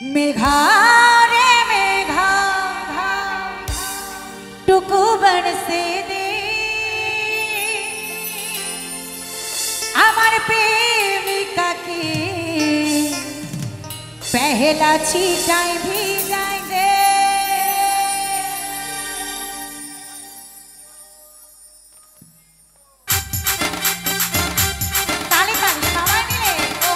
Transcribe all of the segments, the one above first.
मेघा रे मेघा टुकु बरसे दे আমার প্রেমিকাকে पहला छीटाई ভিজাই দে তালি তালি সবাই মিলে ও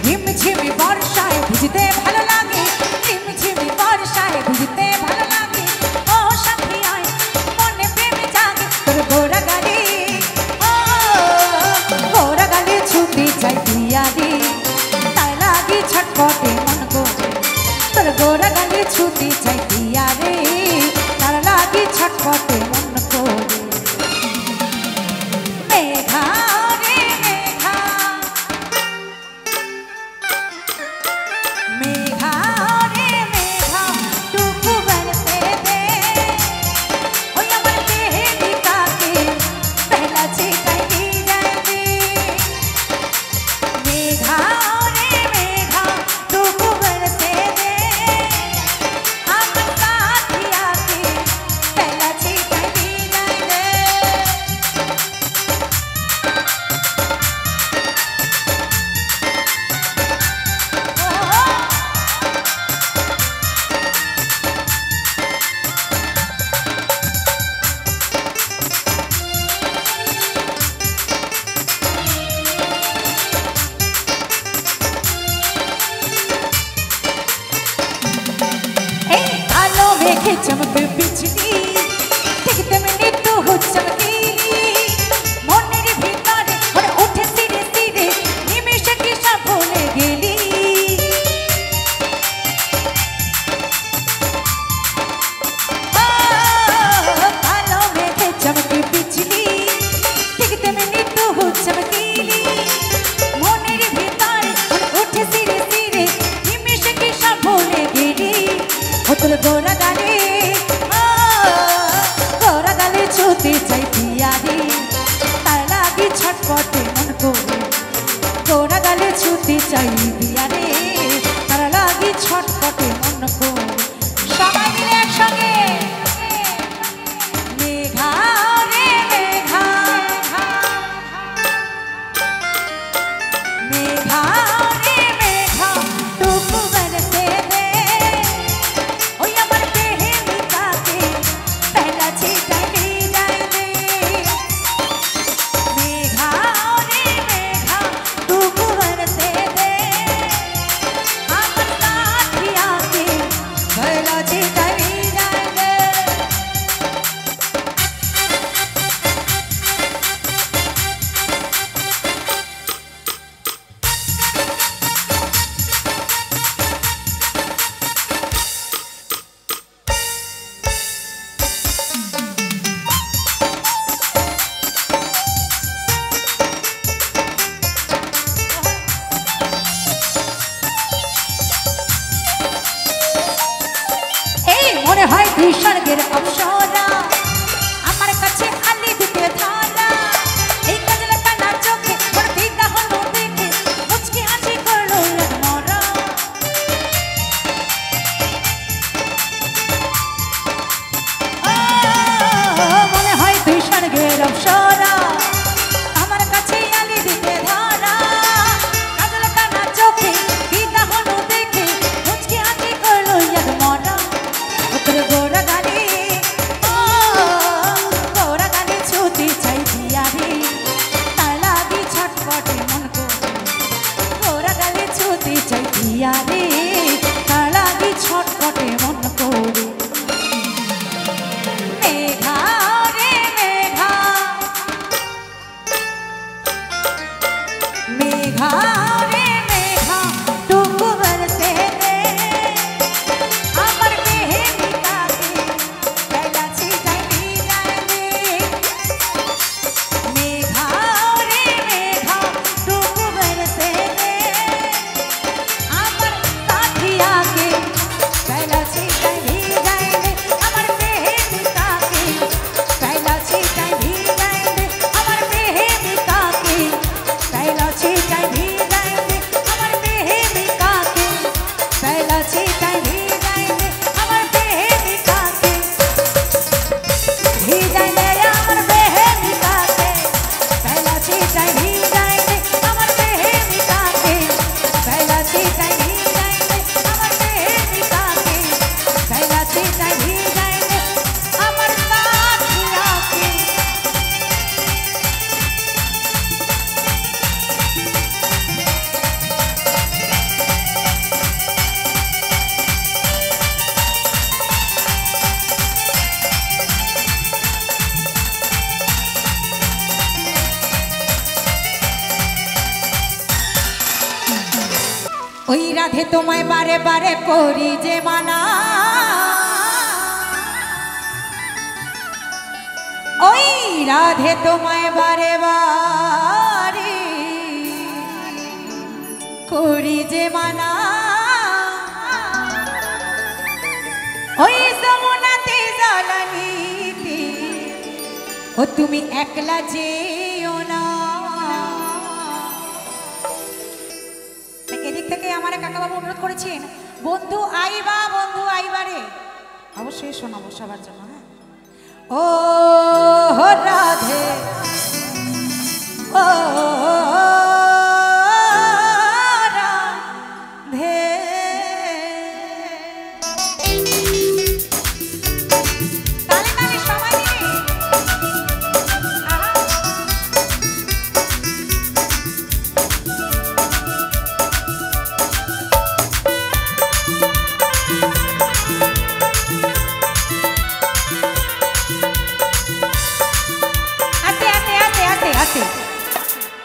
ঝিমঝিমি বর্ষায় ভিজতে ভালো লাগে ঝিমঝিমি বর্ষায় ভিজতে ভালো লাগে ও সাথী আয় মনে প্রেম জাগে তোর গোরা গালি ছুটি চাই পিয়ারি তাই লাগি ছটপটে মন করে তোর গোরা গালি ছুটি চাই পিয়ারি তার লাগি ছটপটে মন করে মেঘা ওই রাধে তোমায় বারে বারে করি যে মানা, ওই রাধে তোমায় বারে বারে করি যে মানা, ওই যমুনাতে জ্বালানিতে ও তুমি একলা যেও না। এদিক থেকে আমার কাকাবাবু অনুরোধ করেছেন, বন্ধু আইবা বন্ধু আইবারে, অবশ্যই শোনাবো সবার জন্য। হ্যাঁ, ও রাধে ও রাধে, তালে তালে সবাই মিলে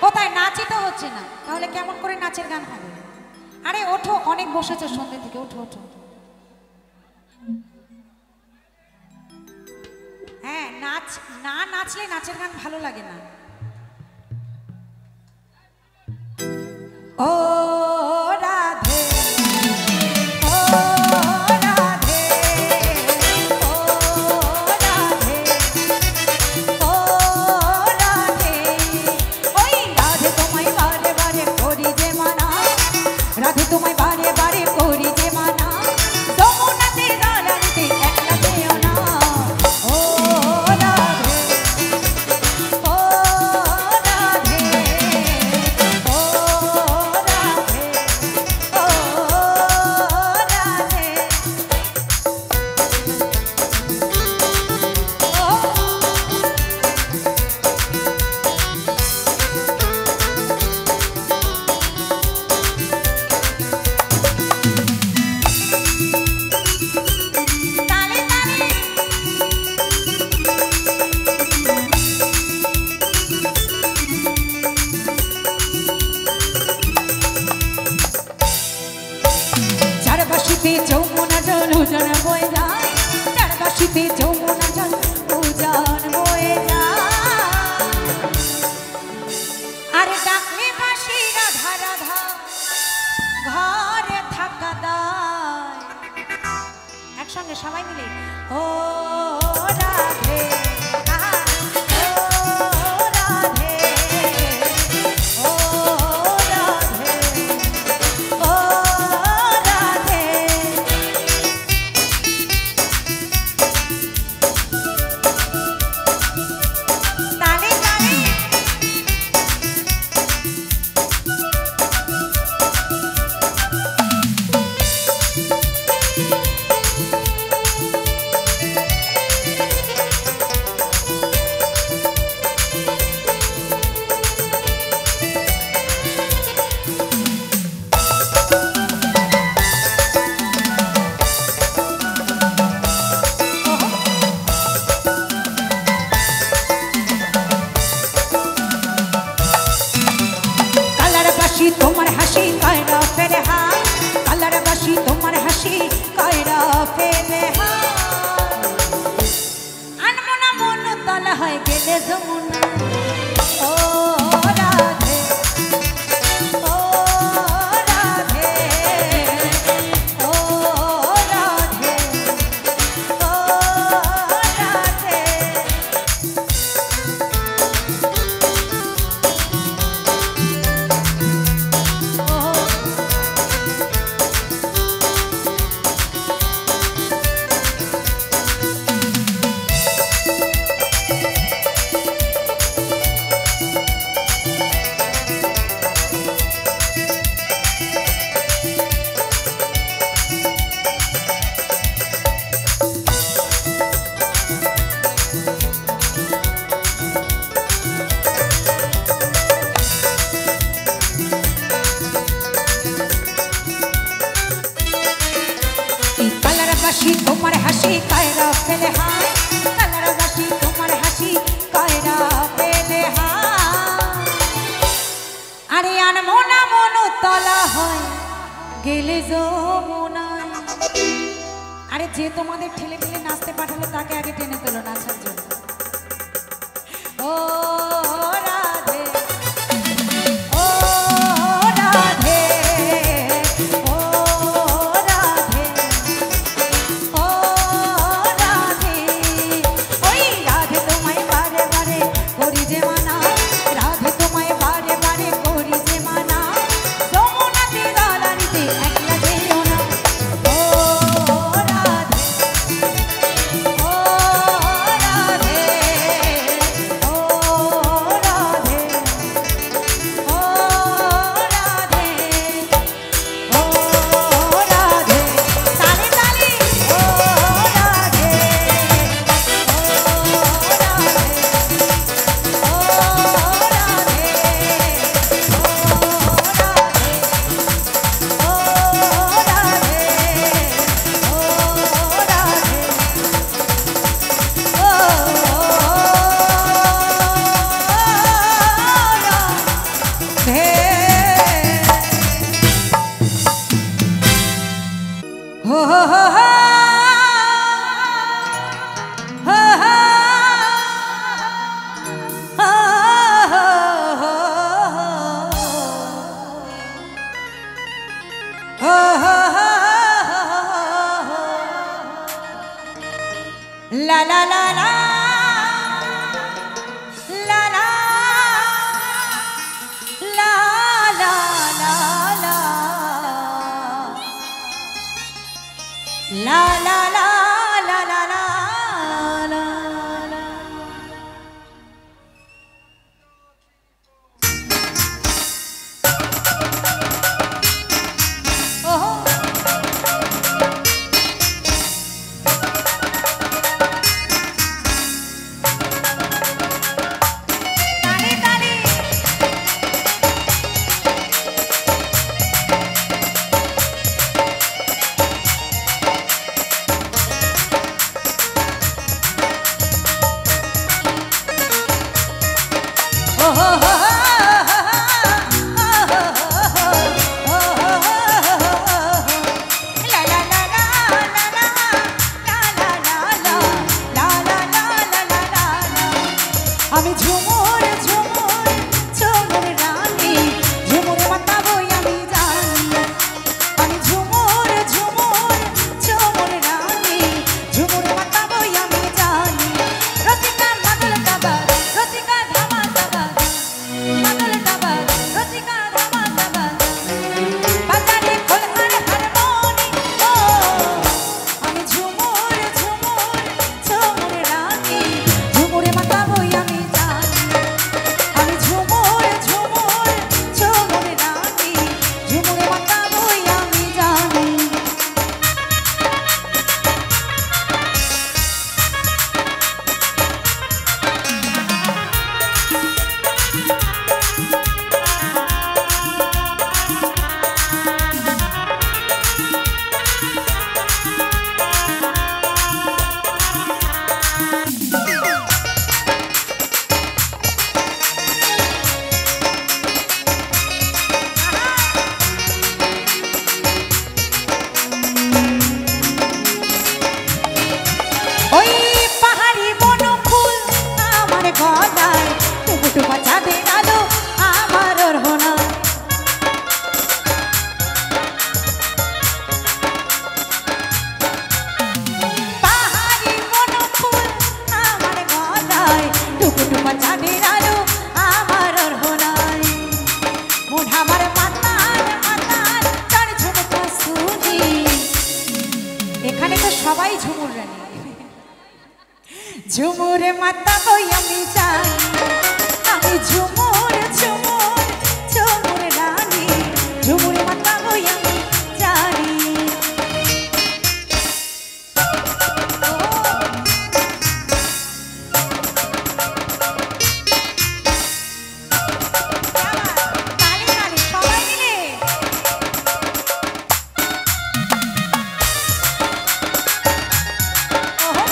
কোথায় নাচই তো হচ্ছে না, তাহলে কেমন করে নাচের গান হবে? আরে ওঠো, অনেক বসেছে সন্ধ্যে থেকে, ওঠো ওঠো। হ্যাঁ, নাচ না নাচলে নাচের গান ভালো লাগে না। ও রাধে ও রাধে ও রাধে ও রাধে, ওই রাধে তোমায় বারে বারে করি যে মানা, রাধে তোমায় বারে বারে করি যে মানা, যমুনাতে জ্বালানিতে একলা যেও না। ও রাধে ও রাধে ও রাধে ও রাধে তালে তালে চারবাসিতে যমুনা জল উজান বয়ে যায়, চারবাসিতে যমুনা জল উজান বয়ে যায়, আরে ডাকলে বাঁশি রাধা রাধা ঘরে থাকা দায়। একসঙ্গে সবাই মিলে ও রাধে আহা, ও রাধে ও রাধে ও রাধে, তালে তালে কালার বাসি তোমার হাসি কয়রা ফেরে হায়, কালার বাসি তোমার হাসি কয়রা ফেরে হায়, আনমো না মন তলা হয়ে গেলে যমুনা। ও রাধে ও রাধে ও রাধে ও রাধে, গেলে যমুনায়। আরে যে তোমাদের ঠেলে ঠেলে নাচতে পাঠালো তাকে আগে টেনে তোলো নাচার জন্য। ও রাধে ও রাধে ও রাধে ও রাধে ওই রাধে তোমায় বারে বারে করি যে মানা, রাধে তোমায় বারে বারে করি যে মানা, যমুনাতে দালানিতে একলা যেও না। ও রাধে ও রাধে ও রাধে ও রাধে ও রাধে তালি তালি ও রাধে ও Radhe La la la la la la la la la la la la la la la la la oh আমি ঝুমুর ঝুমুর ঝুমুর রানী, ঝুমুরে মাতাবই আমি জানি। আমি ঝুমুর ঝুমুর ঝুমুর রানী, ঝুমুরে মাতাবই আমি জানি। রসিকা মাদল দাবা রসিকা ধামা দাবা মাদল দাবা রসিকা ধামা দাবা বাজারে খোল আর হারমোনি। ও আমি ঝুমুর ঝুমুর ঝুমুর রানী, ঝুমুরে মাতাবই আমি আমি ঝুমুর ঝুমুর ঝুমুর রানী, ঝুমুরে মাতাবই আমি জানি। ওই পাহাড়ি বনফুল আমার গলায়, টুকু টুকু চাঁদের আলো আমার ওড়না। পাহাড়ি বনফুল আমার গলায়, টুকু টুকু চাঁদের আলো আমার ওড়নায়। মন আমার মাতাল মাতাল তার ঝুমুরটা শুনি। এখানে তো সবাই ঝুমুর রানী। ঝুমুরে মাতাবই আমি জানি, আমি ঝুমুর ঝুমুর ঝুমুর রানী, ঝুমুরে মাতাবই আমি জানি। তালি তালি সবাই মিলে ওহো।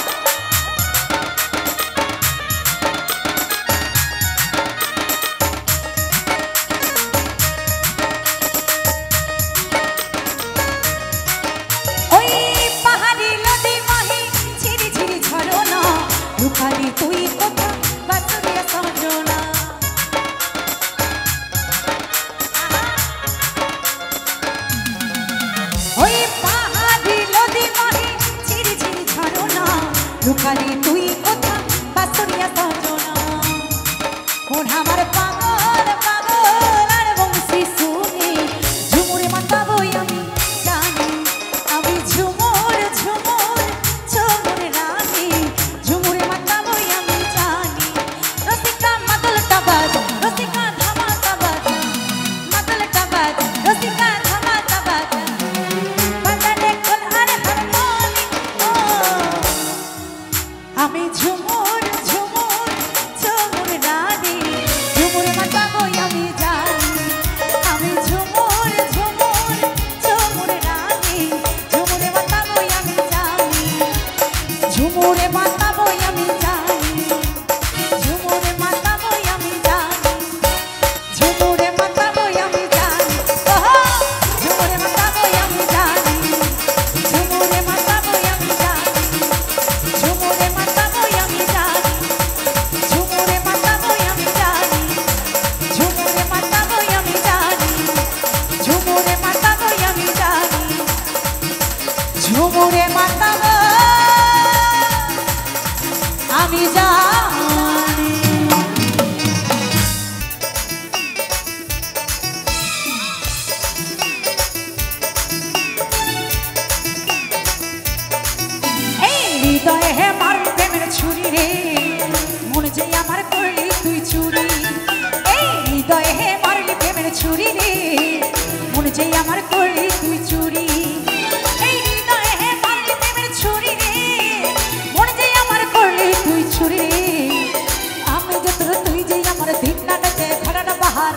মন আমার পাগল পাগল আর বংশী শুনি ঝুমুরে মাতাবই আমি জানি আমি ঝুমুর ঝুমুর ঝুমুর রানী ঝুমুরে মাতাবই আমি জানি রসিকা মাদলটা বাজ রসিকা ধামাকা বাজ মাদলটা বাজ রসিকা ধামাকা বাজ বাজানে কোন আর হারমোনি ও আমি ঝুমুর ঝুমুর ঝুমুর রানী ঝুমুরে মাতাবই আমি জানি আমি ঝুমুর ঝুমুর ঝুমুর রানী ঝুমুরে মাতাবই আমি জানি ঝুমুরে মাতাবই আমি জানি ঝুমুরে মাতাবই আমি জানি ঝুমুরে মাতাবই আমি জানি ওহো ঝুমুরে মাতাবই আমি জানি ঝুমুরে মাতাবই আমি জানি ঝুমুরে মাতাবই আমি জানি ঝুমুরে মাতাবই আমি জানি ঝুমুরে মাতাবই আমি জানি ঝুমুরে মাতাবই আমি জানি ঝুমুরে মাতাবই আমি জানি এই হৃদয়ে হে মার প্রেমের ছুরি রে মনে যে আমার করলি তুই চুরি এই হৃদয়ে হে মারলি প্রেমের ছুরি রে মনে যে আমার করলি তুই চুরি এই হৃদয়ে হে মারলি প্রেমের ছুরি রে মনে যে আমার করলি তুই চুরি রে আমি যে তোর তুই যে আমার দিন না কাটে খরাটা বাহার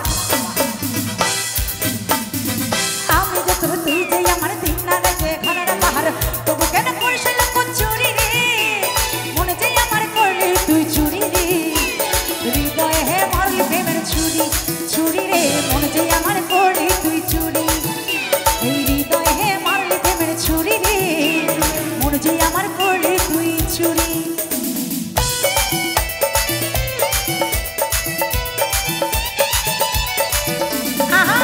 আমি যে তোর তুই যে আমার দিন না কাটে খরাটা বাহার তবু কেন করছিস চুরি রে মনে যে আমার করলি তুই চুরি রে হৃদয়ে হে মারলি প্রেমের ছুরি ছুরি রে মনে যে আমার করলি তুই চুরি এই হৃদয়ে হে মারলি প্রেমের ছুরি রে মনে যে আমার করলি তুই চুরি আহা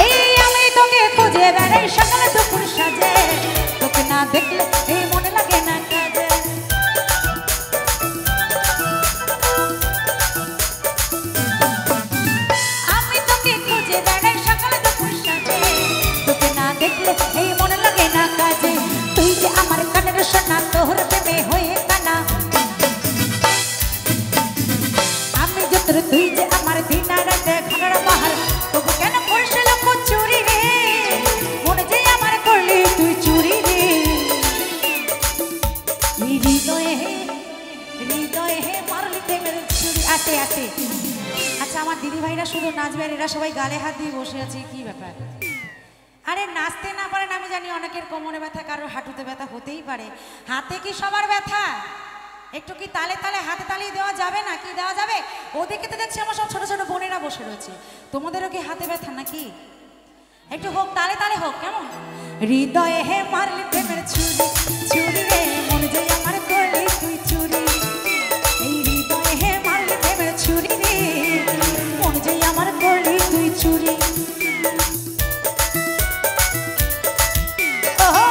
এই আমি তোকে খুঁজে বেড়াই সকাল দুপুর সাজে তোকে না দেখলে এই মনে লাগে না কাজে আমি তোকে খুঁজে বেড়াই সকাল দুপুর সাজে তোকে না দেখলে এই মনে লাগে না কাজে তুই যে আমার কানের সোনা তোর প্রেমে হয়ে কানা আমি যে তোর তুই যে আমার দিন রাতে খানার বাহার তবু কেন করছিল চুরি রে মনে যে আমার করলি তুই চুরি রে এই হৃদয়ে হে মারলি প্রেমের ছুরি আসে আসে আচ্ছা আমার দিদি ভাইরা শুধু নাচবে আর এরা সবাই গালে হাত দিয়ে বসে আছে কি ব্যাপার আরে নাচতে না পারেন আমি জানি অনেকের কোমরে ব্যথা কারোর হাঁটুতে ব্যথা হতেই পারে হাতে কি সবার ব্যথা একটু কি তালে তালে হাতে তালি দেওয়া যাবে না কি দেওয়া যাবে ওদিকে তো দেখছি আমার সব ছোট ছোট বোনেরা বসে রয়েছে তোমাদেরও কি হাতে ব্যথা নাকি একটু হোক তালে তালে হোক কেমন হৃদয়ে হে মারলি প্রেমের ছুরি ছুরি রে মনে যে আমার করলি তুই চুরি এই হৃদয়ে হে মারলি প্রেমের ছুরি রে মনে যে আমার করলি তুই চুরি ওহো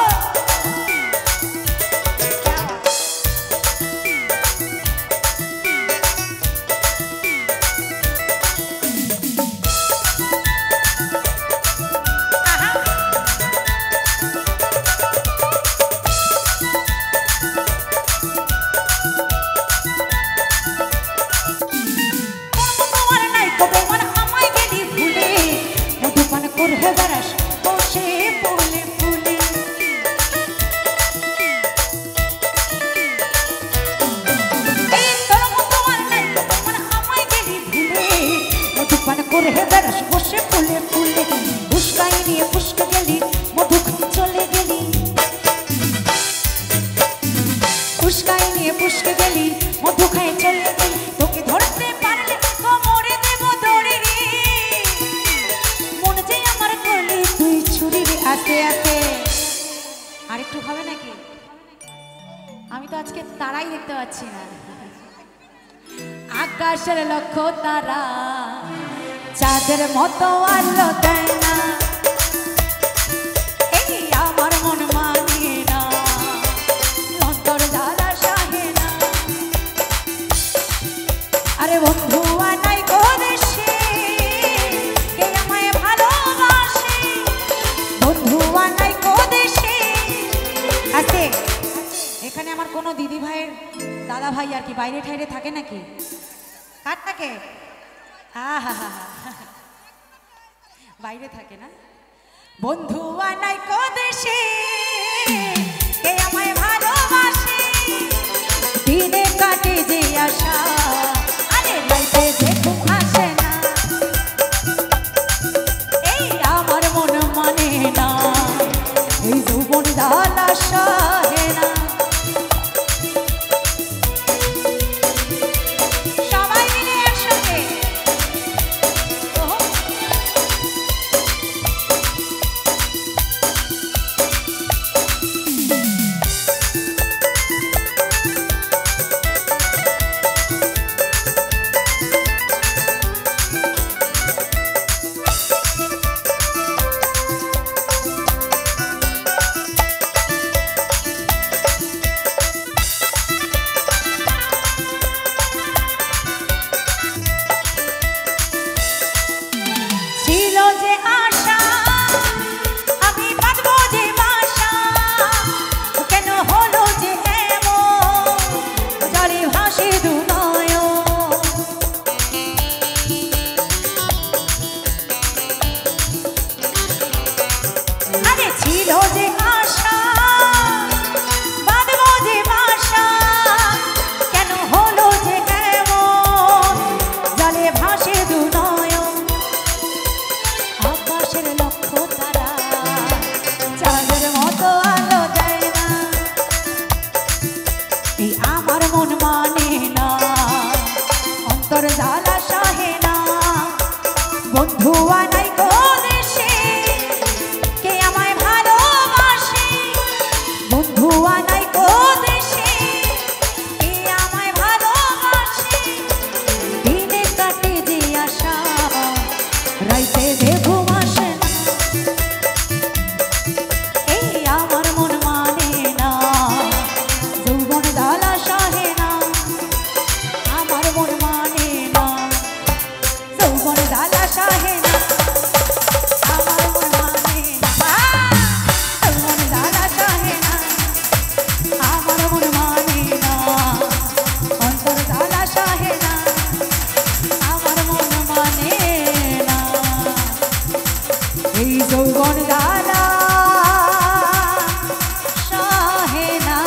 পাচ্ছি না। আকাশের লক্ষ তারা চাঁদের মতো আলো দেয় না, এই আমার মন মানে না, অন্তর জ্বালা সহে না। আরে বন্ধু আনাই গো দেশে, কে আমায় ভালোবাসে, বন্ধু আনাই গো দেশে। আস্তে, এখানে আমার কোনো দিদি ভাইয়ের দাদা ভাই আর কি বাইরে ঠাইরে থাকে নাকি? কার থাকে? বাইরে থাকে না। বন্ধু আনাই কো দেশে, কে আমায় ভালোবাসে, দিনে কাটে যে আশা, আরে রাইতে যে ঘুম আসে না, এই আমার মন মানে না, এই যৌবন জ্বালা সহে না। বন্ধু আনাই গো দেশে, কে আমায় ভালোবাসে, বন্ধু আনাই গো দেশে, কে আমায় ভালোবাসে, দিনে কাটে যে আশা, রাইতে যে ঘুম আসে না, এই আমার মন মানে না, যৌবন জ্বালা সহে না, আমার মন মানে না, যৌবন জ্বালা সহে না, আমার মন মানে না, যৌবন জ্বালা সহে না, আমার মন মানে না, অন্তর জ্বালা সহে না, আমার মন মানে না, এই যৌবন জ্বালা সহে না।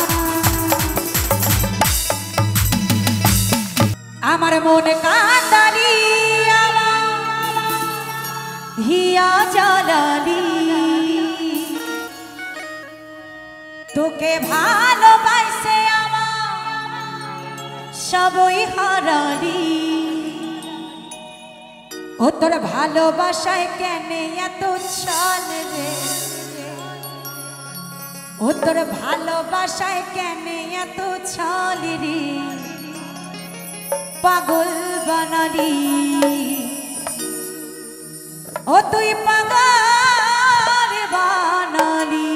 আমার মন কান্দালি হিয়া জ্বালালি, তোকে ভালোবাসে আমার সবই হারালি, ও তোর ভালোবাসায় কেন এত ছল রে, ও তোর ভালোবাসায় কেন এত ছল রে, পাগল বানালি, ও তুই পাগল বানালি।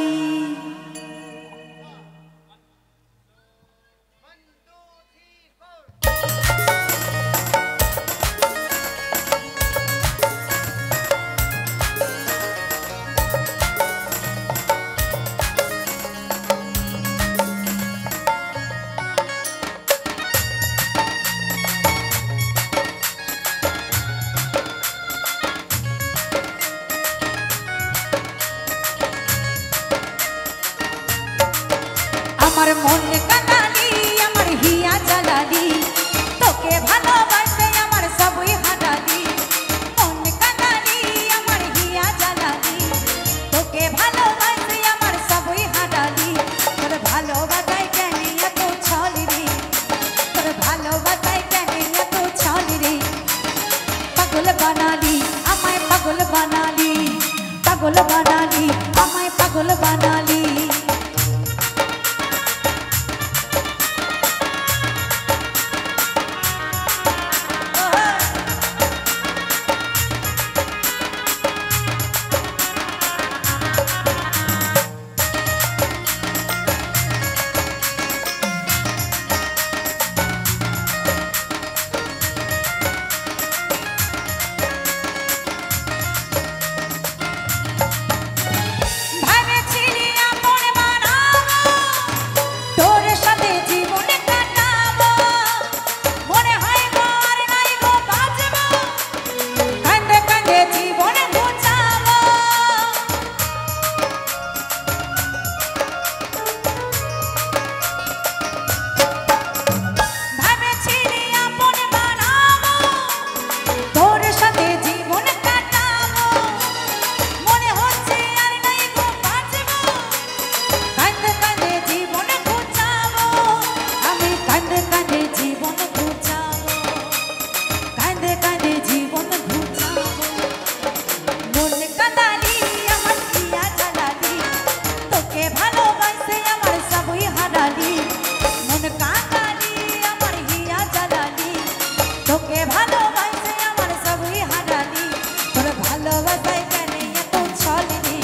তোকে ভালোবাসে আমার সবই হারালি তোর ভালোবাসায় কেন এত ছলনি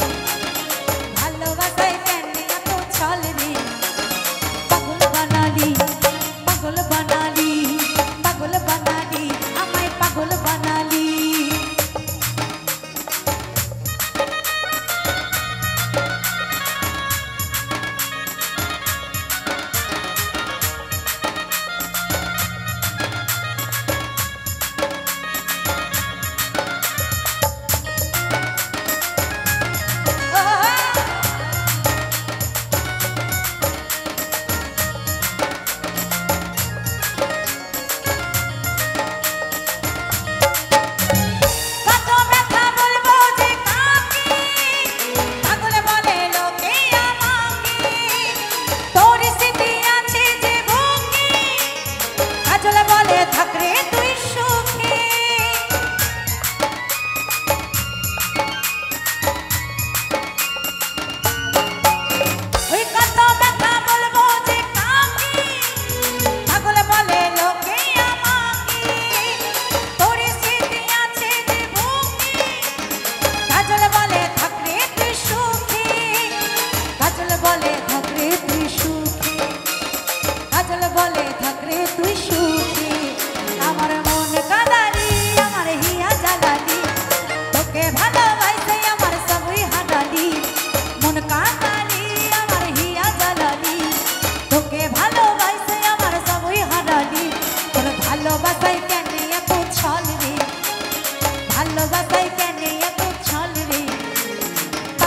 ভালোবাসায় কেন এত ছলনি পাগল বানালি পাগল বানালি পাগল বানালি আমায় পাগল বানালি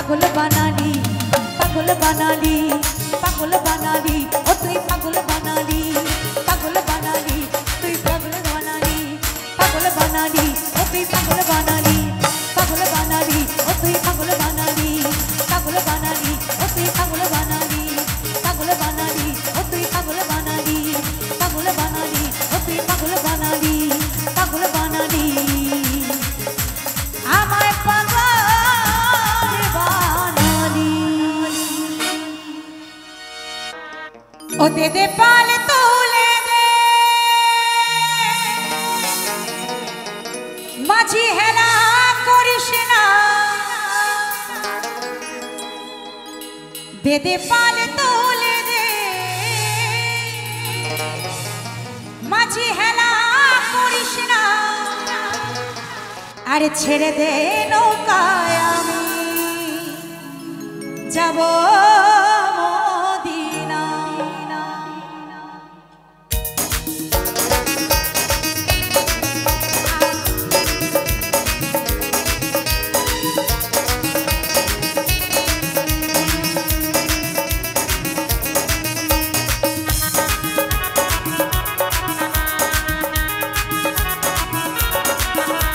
पागल बनाली पागल बनाली पागल बनाली ओ तुई पागल बनाली पागल बनाली तुई पागल बनाली पागल बनाली ओ तुई पागल बनाली पागल बनाली ओ तुई पागल बनाली पागल बनाली ओ तुई पागल बनाली पागल बनाली ओ तुई पागल बनाली पागल बनाली ओ तुई पागल बनाली पागल बनाली আমায় পাগল ओ दे दे पाल तोले दे माझी हेला करिस ना दे दे पाल तोले दे माझी हेला करिस ना अरे छेड़े दे नौकाय आमी जाबो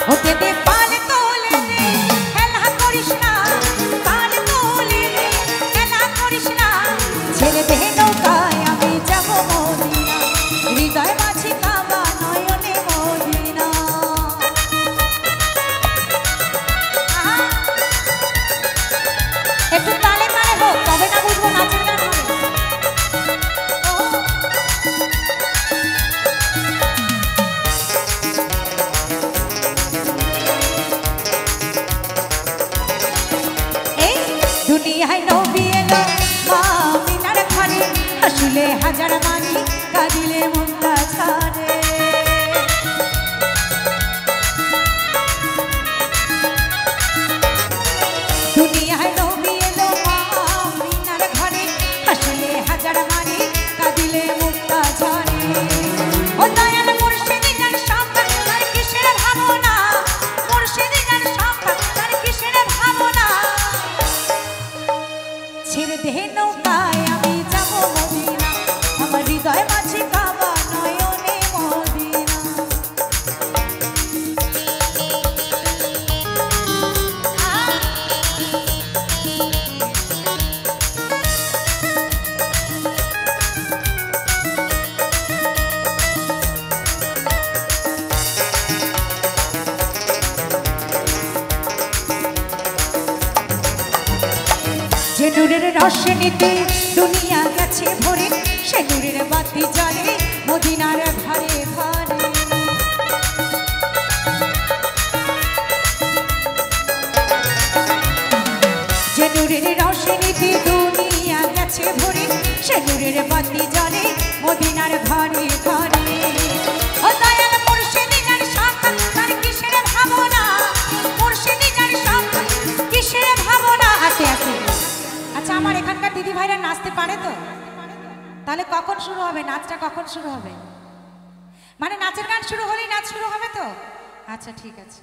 होते दे पाल तोले दे हेला करिस ना पाल तोले दे हेला करिस ना छेड़े दे नौकाय आमी जाबो मदिना हृदय माझी काबा नयने मदिना একটু তালে তালে হোক তবে না বুঝবো নাচের গান হবে दुनियाय नबी एलो मामिनार घरे हसुले हजार मानी कादिले मुक्ता छाड़े दुनियाय नबी एलो मामिनार घरे हसुले हजार मानी कादिले मुक्ता छाड़े ओ दयाल मुर्शिदी जान संपत तार किसेर भावना मुर्शिदी जान संपत तार किसेर भावना ছেড়ে দে নৌকায় আমি যাবো মদিনা আমার হৃদয় মাঝে কাবা নয়নে মদিনা যে নূরের রোশনীতে দুনিয়া গেছে ভরে সে নূরের বাতি জ্বলে মদিনার ঘরে ঘরে ভরে ভরে সেনুরের বাতি জ্বলে মদিনার ঘরে ঘরে। ও দয়াল মুর্শিদি যার শাখা তার কিসের ভাবনা, মুর্শিদি যার শাখা কিসের ভাবনা। আস্তে আস্তে। আচ্ছা আমার এখানকার দিদি ভাইরা নাচতে পারে তো? তাহলে কখন শুরু হবে নাচটা, কখন শুরু হবে? মানে নাচের গান শুরু হলেই নাচ শুরু হবে তো? আচ্ছা ঠিক আছে।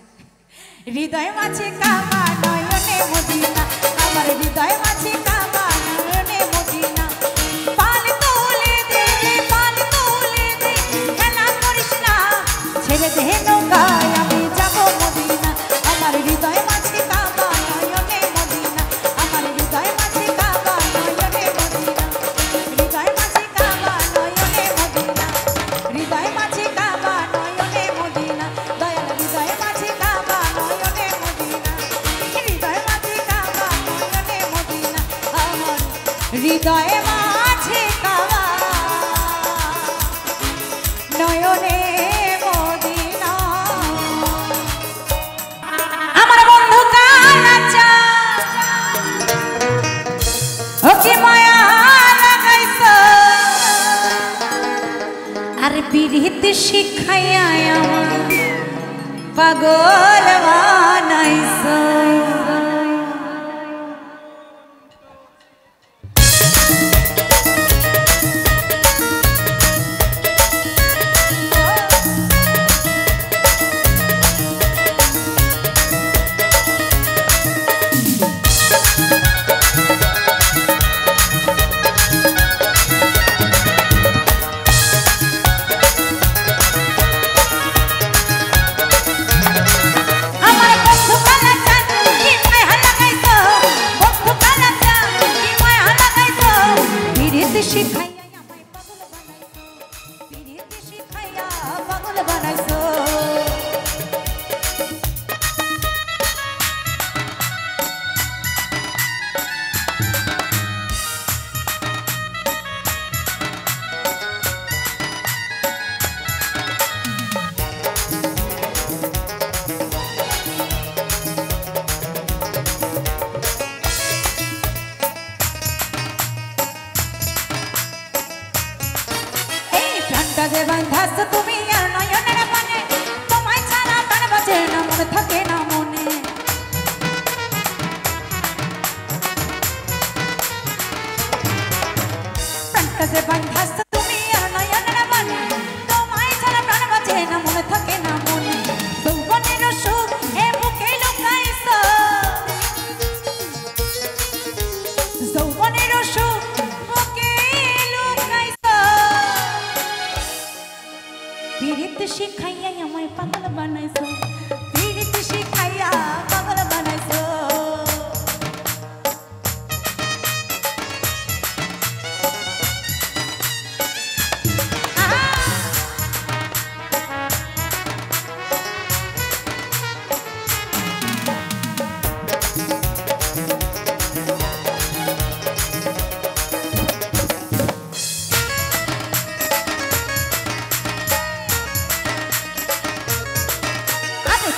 হৃদয় মাঝে কাবা নয়নে মদিনা, আমার হৃদয় মাঝে কাবা নয়নে মদিনা। পাল তুলে দে, পাল তুলে দে, খেলা করিস না, ছেড়ে দে নৌকায় আমি যাব মদিনা। আমার হৃদয় মাঝে কাবা নয়নে মদিনা, আমার হৃদয় মাঝে কাবা নয়নে মদিনা। হৃদয় মাঝে কাবা নয়নে মদিনা, হৃদয় মাঝে কাবা নয়নে মদিনা। দয়াল হৃদয় মাঝে কাবা নয়নে মদিনা, হৃদয় মাঝে কাবা নয়নে মদিনা। আমার হৃদয় মাঝে কাবা নয়নে মদিনা। আমার বন্ধু কালাচা ওকে মায়া লাগাইছো, আর বিরহিত শিখাইয়া আমার পাগল বানাইছো। তুমি আর নয়নের মানে, তোমায় ছাড়া প্রাণ বাঁচে না, মনে থাকে না মনে। প্রাণটা যে বাঁধাস তুমি আর নয়নের মানে, তোমায় ছাড়া প্রাণ বাঁচে না, মনে থাকে না মনে। যৌবনের সুখ এ বুকে লুকাইছো, যৌবনের সুখ বুকে লুকাইছো। পীড়িত শিখাইয়া আমায় পাগল বানাইছো, পীড়িত শিখাইয়া পাগল বানাইছো।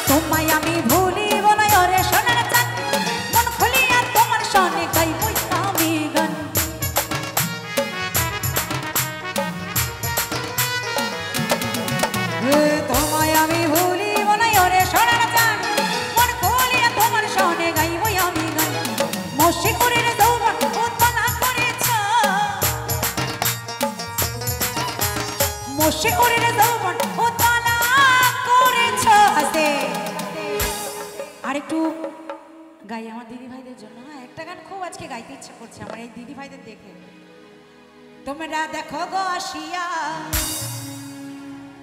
তোমায় আমি ভুলিব না ওরে সোনার চাঁদ, মন খুলিয়া তোমার সনে গাইব আমি গান। তোমায় আমি ভুলিব না ওরে সোনার চাঁদ, মন খুলিয়া তোমার সনে গাইব আমি গান। মশিকুরের যৌবন উত্তলা করেছ, মশিকুরের যৌবন উত্তলা করেছ। আস্তে আর একটু গাই আমার দিদি ভাইদের জন্য। হ্যাঁ একটা গান খুব আজকে গাইতে ইচ্ছে করছে আমার এই দিদি ভাইদের দেখে। তোমরা দেখো গো আসিয়া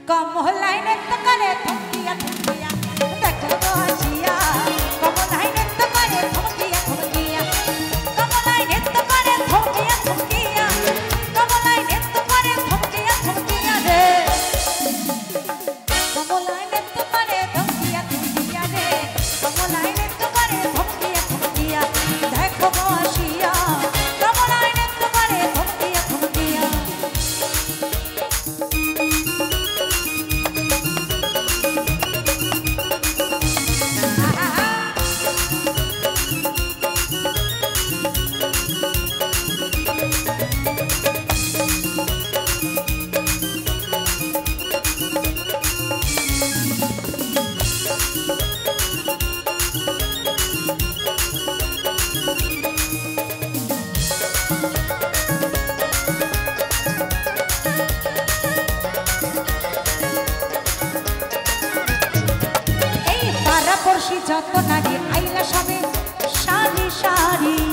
কমলাই নৃত্য করে থমকিয়া থমকিয়া, দেখো গো আসিয়া কমলাই নৃত্য করে থমকিয়া থমকিয়া, কমলাই নৃত্য করে থমকিয়া থমকিয়া, কমলাই নৃত্য করে থমকিয়া থমকিয়া রে, কমলাই নৃত্য করে থমকিয়া থমকিয়া রে, কমলাই নৃত্য করে থমকিয়া থমকিয়া। দেখো গো আসিয়া কমলাই নৃত্য করে থমকিয়া থমকিয়া। যত নারী আইলা সবে সারি সারি